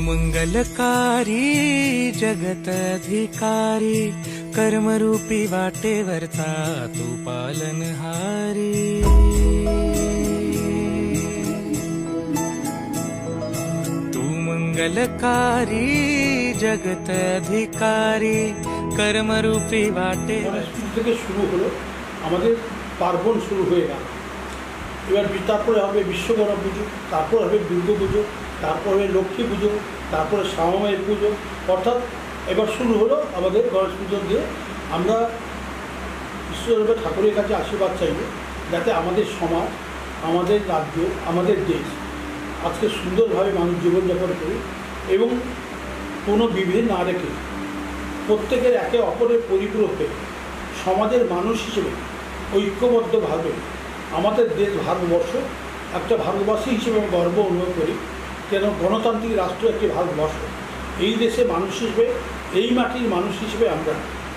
मंगलकारी जगत अधिकारी, कर्मरूपी वाटेवरचा तू पालनहारी। तू मंगलकारी जगत अधिकारी, कर्मरूपी वाटेवर থেকে শুরু হলো আমাদের পার্বণ শুরু হয়ে গেল। এবার তারপরে হবে বিশ্বকর্মা পুজো, তারপর হবে দুর্গা পুজো, তারপর হবে লক্ষ্মী পুজো, তারপরে শ্যামামায়ের পুজো, অর্থাৎ এবার শুরু হলো আমাদের গণেশ পুজো দিয়ে। আমরা ঈশ্বরের ঠাকুরের কাছে আশীর্বাদ চাইব যাতে আমাদের সমাজ, আমাদের রাজ্য, আমাদের দেশ আজকে সুন্দরভাবে মানুষ জীবনযাপন করি এবং কোনো বিভেদ না রেখে প্রত্যেকের একে অপরের পরিপূরক হয়ে সমাজের মানুষ হিসেবে ঐক্যবদ্ধভাবে আমাদের দেশ ভারতবর্ষ, একটা ভারতবাসী হিসেবে আমি গর্ব অনুভব করি। কেন গণতান্ত্রিক রাষ্ট্র একটি ভারতবর্ষ, এই দেশে মানুষ হিসেবে, এই মাটির মানুষ হিসেবে আমরা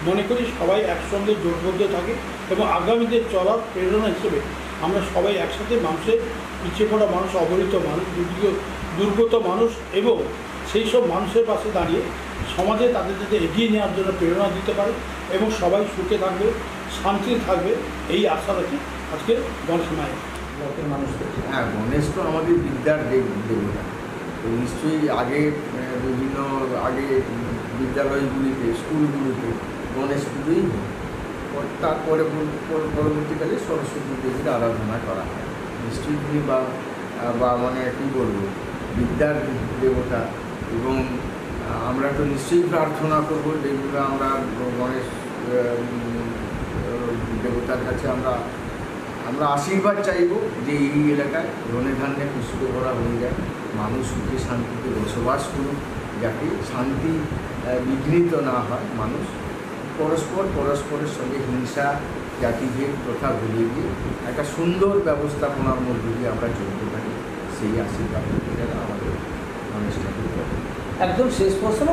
মনে করি সবাই একসঙ্গে জোটবদ্ধ থাকি এবং আগামীদের চলার প্রেরণা হিসেবে আমরা সবাই একসাথে মানুষের পিছিয়ে পড়া মানুষ, অবহেলিত মানুষ, দুর্গত মানুষ এবং সেই সব মানুষের পাশে দাঁড়িয়ে সমাজে তাদের যাতে এগিয়ে নেওয়ার জন্য প্রেরণা দিতে পারে এবং সবাই সুখে থাকবে, শান্তিতে থাকবে, এই আশা রাখি আজকে গণেশ মায়ের মানুষদের। হ্যাঁ, গণেশ তো আমাদের বিদ্যার দেবতা। তো নিশ্চয়ই আগে বিদ্যালয়গুলিতে, স্কুলগুলিতে গণেশ পুজোই তারপরে পরবর্তীকালে সরস্বতী দেবীর আরাধনা করা হয়। নিশ্চয়ই তিনি বা মানে কী বলবো, বিদ্যার দেবতা। এবং আমরা তো নিশ্চয়ই প্রার্থনা করবো যেগুলো আমরা গণেশ দেবতার কাছে আমরা আশীর্বাদ চাইব যে এই এলাকায় ধনে ধান্যে পুষ্প ভরা হয়ে যায়, মানুষ সুখে শান্তিতে বসবাস করুক, যাতে শান্তি বিঘ্নিত না হয়, মানুষ পরস্পরের সঙ্গে হিংসা, জাতিভেদ প্রথা ভুলে গিয়ে একটা সুন্দর ব্যবস্থাপনার মধ্যে দিয়ে আমরা চলতে পারি, সেই আশীর্বাদ আমাদের গণেশ ঠাকুর। একদম শেষ প্রশ্ন।